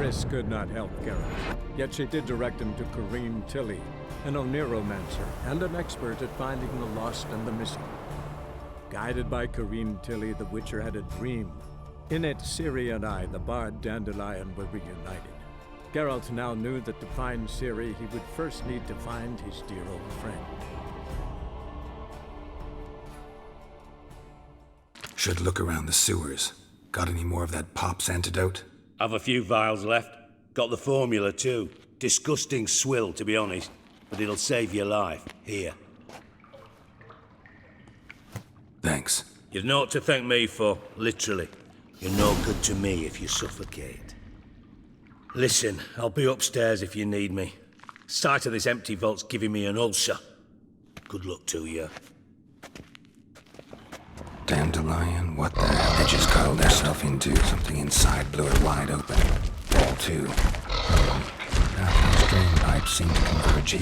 Eris could not help Geralt, yet she did direct him to Corrine Tilly, an Oniromancer and an expert at finding the lost and the missing. Guided by Corrine Tilly, the Witcher had a dream. In it, Ciri and I, the bard Dandelion, were reunited. Geralt now knew that to find Ciri, he would first need to find his dear old friend. Should look around the sewers. Got any more of that Pop's antidote? Have a few vials left. Got the formula too. Disgusting swill, to be honest. But it'll save your life. Here. Thanks. You've naught to thank me for, literally. You're no good to me if you suffocate. Listen, I'll be upstairs if you need me. Sight of this empty vault's giving me an ulcer. Good luck to you. Dandelion, what the hell? They just curled herself into something inside, blew it wide open. Wall 2. Now those drain pipes seem to converge here.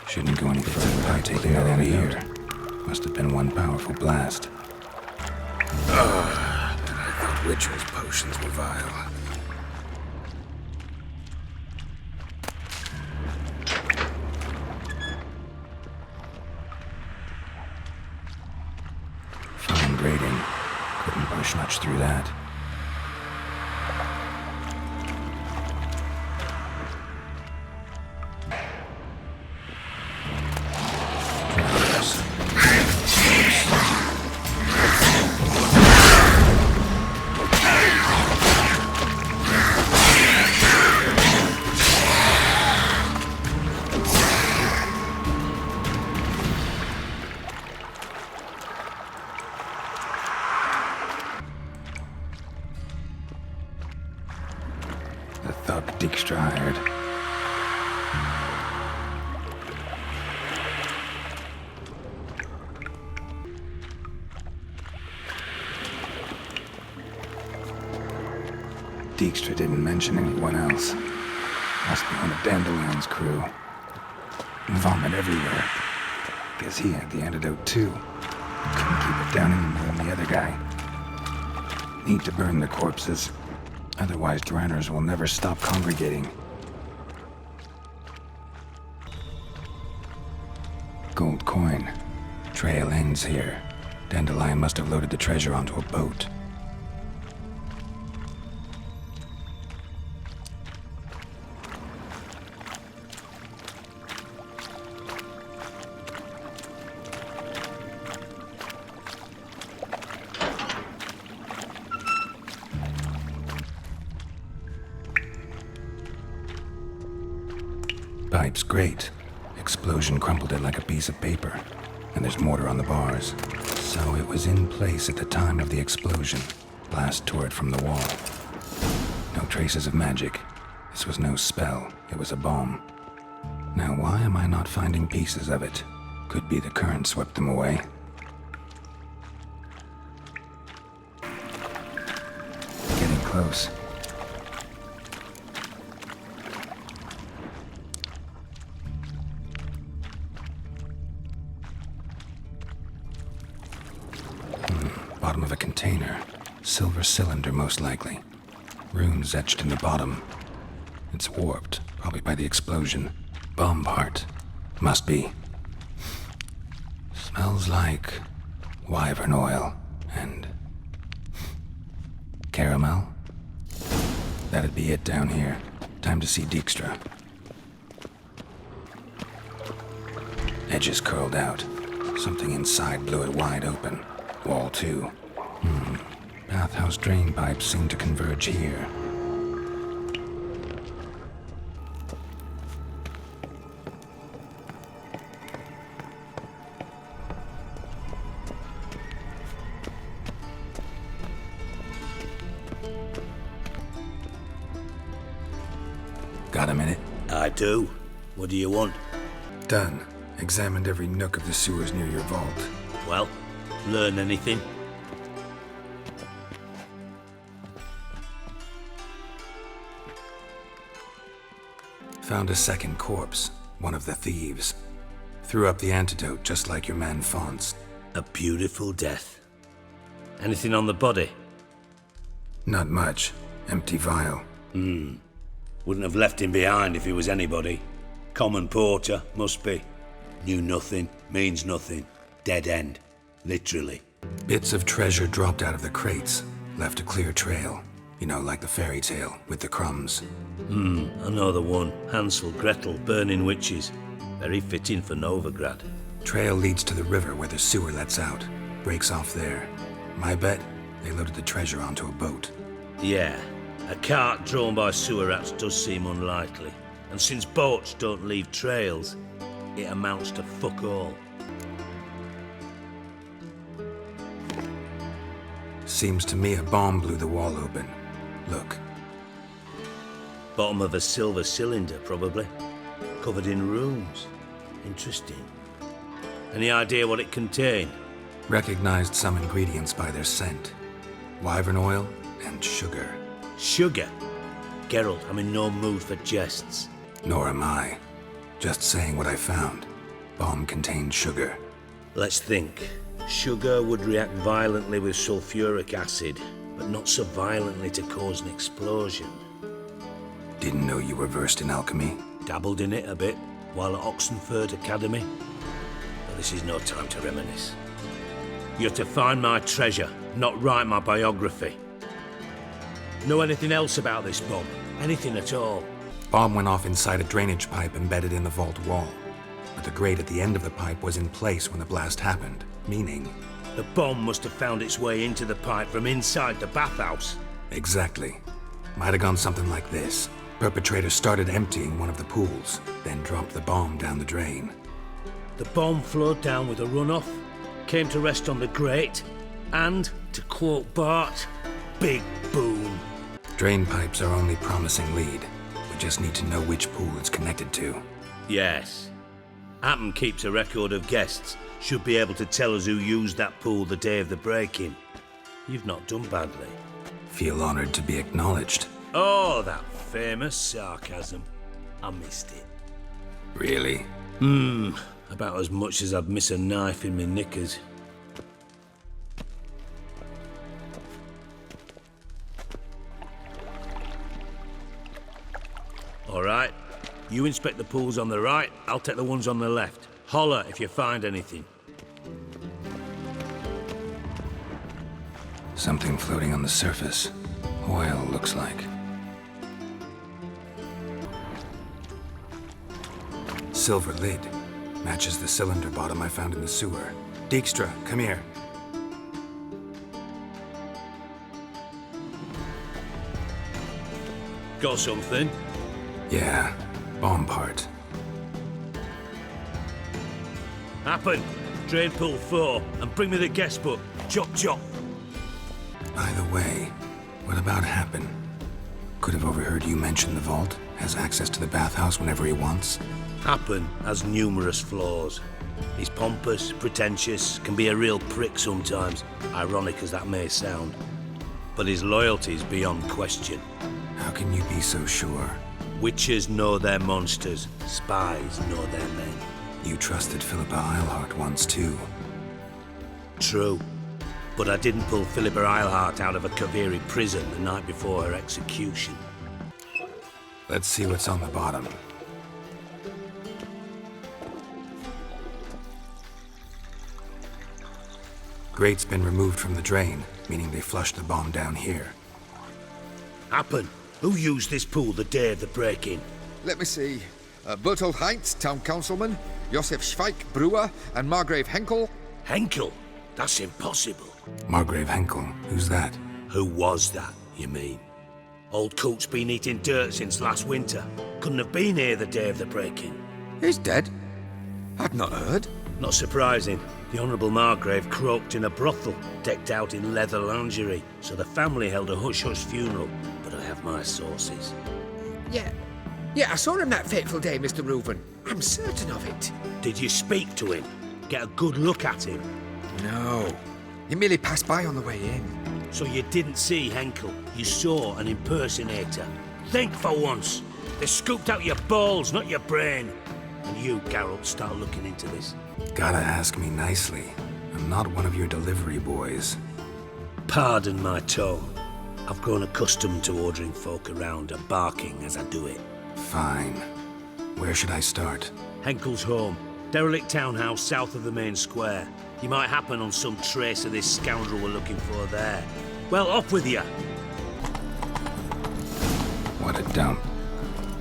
Shouldn't go any further by taking that over here. Must have been one powerful blast. I thought Witcher's potions were vile. Fine grating. Couldn't push much through that. The thug Dijkstra hired. Dijkstra didn't mention anyone else. Must be one of Dandelion's crew. Vomit everywhere. Guess he had the antidote too. Couldn't keep it down any more than the other guy. Need to burn the corpses. Otherwise, Draenors will never stop congregating. Gold coin. Trail ends here. Dandelion must have loaded the treasure onto a boat. Pipe's great. Explosion crumpled it like a piece of paper. And there's mortar on the bars. So it was in place at the time of the explosion. Blast tore it from the wall. No traces of magic. This was no spell. It was a bomb. Now why am I not finding pieces of it? Could be the current swept them away. Getting close. Bottom of a container. Silver cylinder, most likely. Runes etched in the bottom. It's warped, probably by the explosion. Bomb part. Must be. Smells like wyvern oil and caramel. That'd be it down here. Time to see Dijkstra. Edges curled out. Something inside blew it wide open. Wall 2. Bathhouse drain pipes seem to converge here. Got a minute? I do. What do you want? Done. Examined every nook of the sewers near your vault. Well, learn anything? Found a second corpse, one of the thieves. Threw up the antidote just like your man Fonz. A beautiful death. Anything on the body? Not much. Empty vial. Wouldn't have left him behind if he was anybody. Common porter, must be. Knew nothing, means nothing. Dead end. Literally. Bits of treasure dropped out of the crates. Left a clear trail. You know, like the fairy tale, with the crumbs. I know the one. Hansel, Gretel, burning witches. Very fitting for Novigrad. Trail leads to the river where the sewer lets out. Breaks off there. My bet, they loaded the treasure onto a boat. Yeah, a cart drawn by sewer rats does seem unlikely. And since boats don't leave trails, it amounts to fuck all. Seems to me a bomb blew the wall open. Look. Bottom of a silver cylinder, probably. Covered in runes. Interesting. Any idea what it contained? Recognized some ingredients by their scent. Wyvern oil and sugar. Sugar? Geralt, I'm in no mood for jests. Nor am I. Just saying what I found. Bomb contained sugar. Let's think. Sugar would react violently with sulfuric acid, but not so violently to cause an explosion. Didn't know you were versed in alchemy. Dabbled in it a bit while at Oxenford Academy. But this is no time to reminisce. You're to find my treasure, not write my biography. Know anything else about this bomb? Anything at all? Bomb went off inside a drainage pipe embedded in the vault wall. But the grate at the end of the pipe was in place when the blast happened, meaning... The bomb must have found its way into the pipe from inside the bathhouse. Exactly. Might have gone something like this. Perpetrator started emptying one of the pools, then dropped the bomb down the drain. The bomb flowed down with a runoff, came to rest on the grate, and, to quote Bart, big boom. Drain pipes are only promising lead. We just need to know which pool it's connected to. Yes. Appen keeps a record of guests. Should be able to tell us who used that pool the day of the break-in. You've not done badly. Feel honored to be acknowledged. Oh, that famous sarcasm. I missed it. Really? About as much as I'd miss a knife in my knickers. All right. You inspect the pools on the right, I'll take the ones on the left. Holler if you find anything. Something floating on the surface. Oil, looks like. Silver lid. Matches the cylinder bottom I found in the sewer. Dijkstra, come here. Got something? Yeah, bomb part. Happen. Drain pool 4 and bring me the guest book. Chop chop. By the way, what about Happen? Could have overheard you mention the vault. Has access to the bathhouse whenever he wants. Happen has numerous flaws. He's pompous, pretentious, can be a real prick sometimes, ironic as that may sound. But his loyalty's beyond question. How can you be so sure? Witches know their monsters, spies know their men. You trusted Philippa Eilhart once too. True. But I didn't pull Philippa Eilhart out of a Kaviri prison the night before her execution. Let's see what's on the bottom. Grate's been removed from the drain, meaning they flushed the bomb down here. Happen. Who used this pool the day of the break-in? Let me see. Bertolt Heinz, town councilman, Josef Schweik, brewer, and Margrave Henkel. Henkel? That's impossible. Margrave Henkel, who's that? Who was that, you mean? Old Coot's been eating dirt since last winter. Couldn't have been here the day of the break-in. He's dead? I'd not heard. Not surprising. The Honourable Margrave croaked in a brothel, decked out in leather lingerie, so the family held a hush-hush funeral, but I have my sources. Yeah, I saw him that fateful day, Mr. Reuven. I'm certain of it. Did you speak to him? Get a good look at him? No. He merely passed by on the way in. So you didn't see Henkel, you saw an impersonator. Think for once. They scooped out your balls, not your brain. And you, Geralt, start looking into this. Gotta ask me nicely. I'm not one of your delivery boys. Pardon my tone. I've grown accustomed to ordering folk around and barking as I do it. Fine. Where should I start? Henkel's home. Derelict townhouse south of the main square. You might happen on some trace of this scoundrel we're looking for there. Well, off with you. What a dump.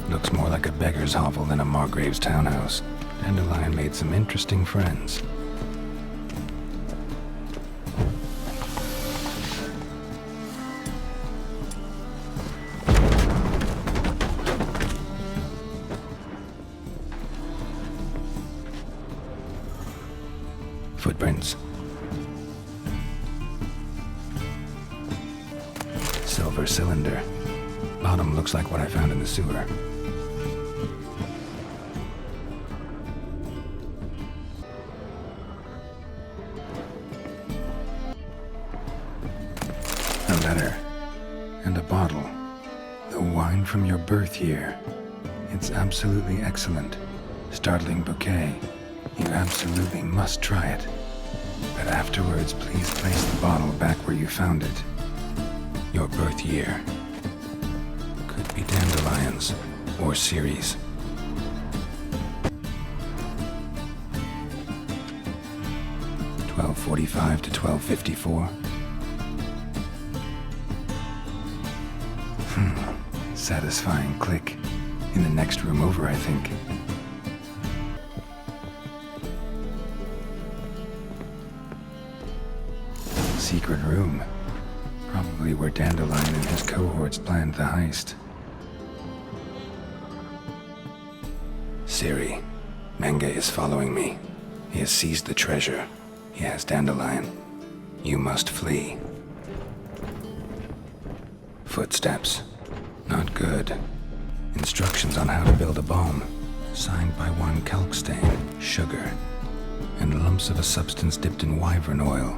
Looks more like a beggar's hovel than a Margrave's townhouse. Dandelion made some interesting friends. Footprints. Silver cylinder. Bottom looks like what I found in the sewer. A letter. And a bottle. The wine from your birth year. It's absolutely excellent. Startling bouquet. You absolutely must try it. But afterwards, please place the bottle back where you found it. Your birth year. Could be dandelions or Ceres. $12.45 to $12.54. Satisfying click. In the next room over, I think. Secret room. Probably where Dandelion and his cohorts planned the heist. Ciri, Menge is following me. He has seized the treasure. He has Dandelion. You must flee. Footsteps. Not good. Instructions on how to build a bomb. Signed by one Kalkstain, sugar, and lumps of a substance dipped in wyvern oil.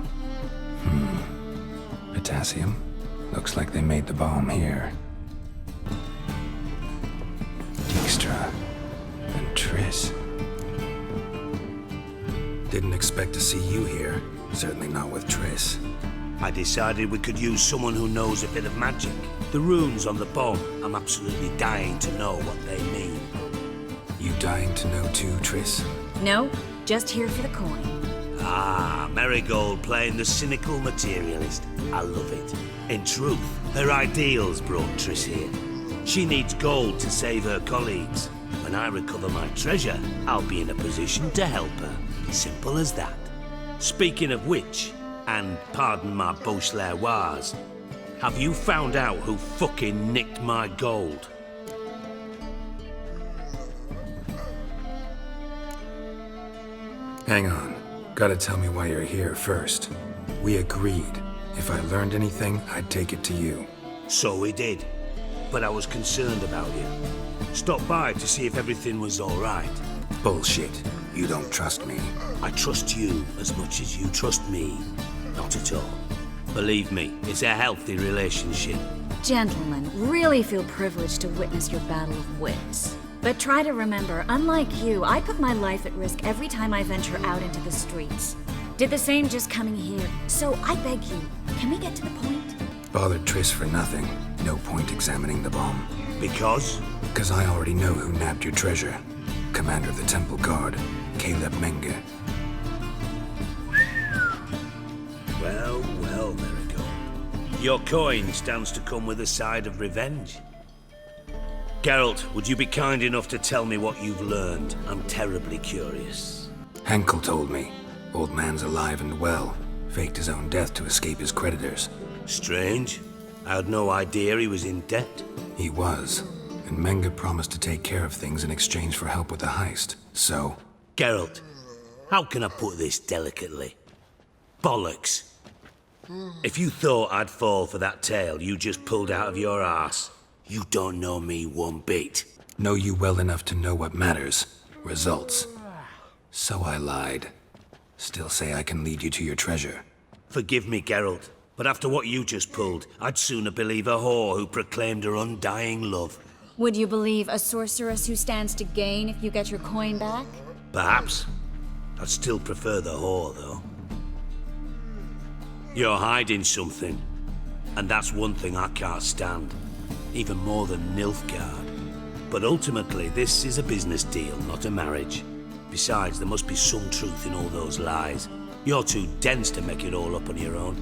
Potassium? Looks like they made the bomb here. Dijkstra. And Triss. Didn't expect to see you here. Certainly not with Triss. I decided we could use someone who knows a bit of magic. The runes on the bomb, I'm absolutely dying to know what they mean. You dying to know too, Triss? No, just here for the coin. Ah, Marigold playing the cynical materialist. I love it. In truth, her ideals brought Triss here. She needs gold to save her colleagues. When I recover my treasure, I'll be in a position to help her. Simple as that. Speaking of which, and pardon my Beauclervois, have you found out who fucking nicked my gold? Hang on. Gotta tell me why you're here first. We agreed. If I learned anything, I'd take it to you. So we did. But I was concerned about you. Stopped by to see if everything was all right. Bullshit. You don't trust me. I trust you as much as you trust me. Not at all. Believe me, it's a healthy relationship. Gentlemen, really feel privileged to witness your battle of wits. But try to remember, unlike you, I put my life at risk every time I venture out into the streets. Did the same just coming here. So I beg you, can we get to the point? Bothered Triss for nothing. No point examining the bomb. Because? Because I already know who nabbed your treasure. Commander of the Temple Guard, Caleb Menge. Well, Marigold. Your coin stands to come with a side of revenge. Geralt, would you be kind enough to tell me what you've learned? I'm terribly curious. Henkel told me. Old man's alive and well. Faked his own death to escape his creditors. Strange. I had no idea he was in debt. He was. And Menge promised to take care of things in exchange for help with the heist. So... Geralt, how can I put this delicately? Bollocks. If you thought I'd fall for that tale you just pulled out of your arse, you don't know me one bit. Know you well enough to know what matters. Results. So I lied. Still say I can lead you to your treasure. Forgive me, Geralt, but after what you just pulled, I'd sooner believe a whore who proclaimed her undying love. Would you believe a sorceress who stands to gain if you get your coin back? Perhaps. I'd still prefer the whore, though. You're hiding something. And that's one thing I can't stand. Even more than Nilfgaard. But ultimately, this is a business deal, not a marriage. Besides, there must be some truth in all those lies. You're too dense to make it all up on your own.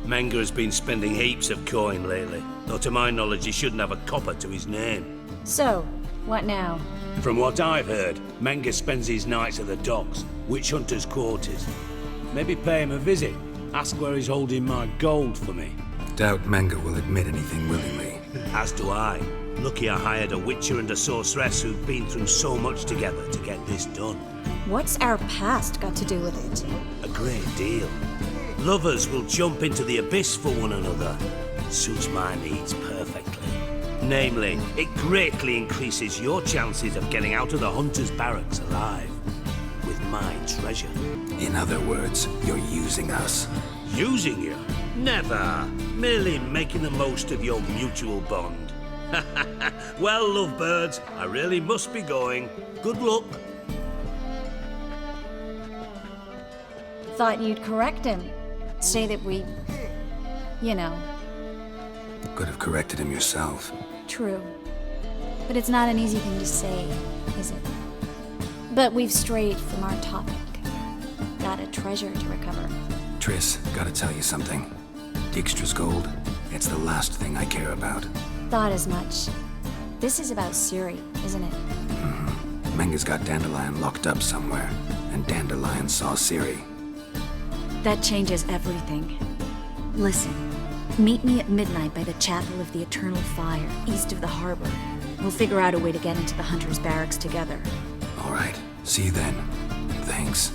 Menga has been spending heaps of coin lately. Though to my knowledge, he shouldn't have a copper to his name. So, what now? From what I've heard, Menga spends his nights at the docks, witch hunters' quarters. Maybe pay him a visit. Ask where he's holding my gold for me. Doubt Menga will admit anything willingly. As do I. Lucky I hired a witcher and a sorceress who've been through so much together to get this done. What's our past got to do with it? A great deal. Lovers will jump into the abyss for one another. Suits my needs perfectly. Namely, it greatly increases your chances of getting out of the hunter's barracks alive. With my treasure. In other words, you're using us. Using you? Never. Merely making the most of your mutual bond. Well, lovebirds, I really must be going. Good luck. Thought you'd correct him. Say that we... you know. Could have corrected him yourself. True. But it's not an easy thing to say, is it? But we've strayed from our topic. Got a treasure to recover. Triss, gotta tell you something. Dijkstra's gold, it's the last thing I care about. Thought as much. This is about Ciri, isn't it? Menga's got Dandelion locked up somewhere, and Dandelion saw Ciri. That changes everything. Listen, meet me at midnight by the Chapel of the Eternal Fire, east of the harbor. We'll figure out a way to get into the Hunter's barracks together. All right, see you then. Thanks.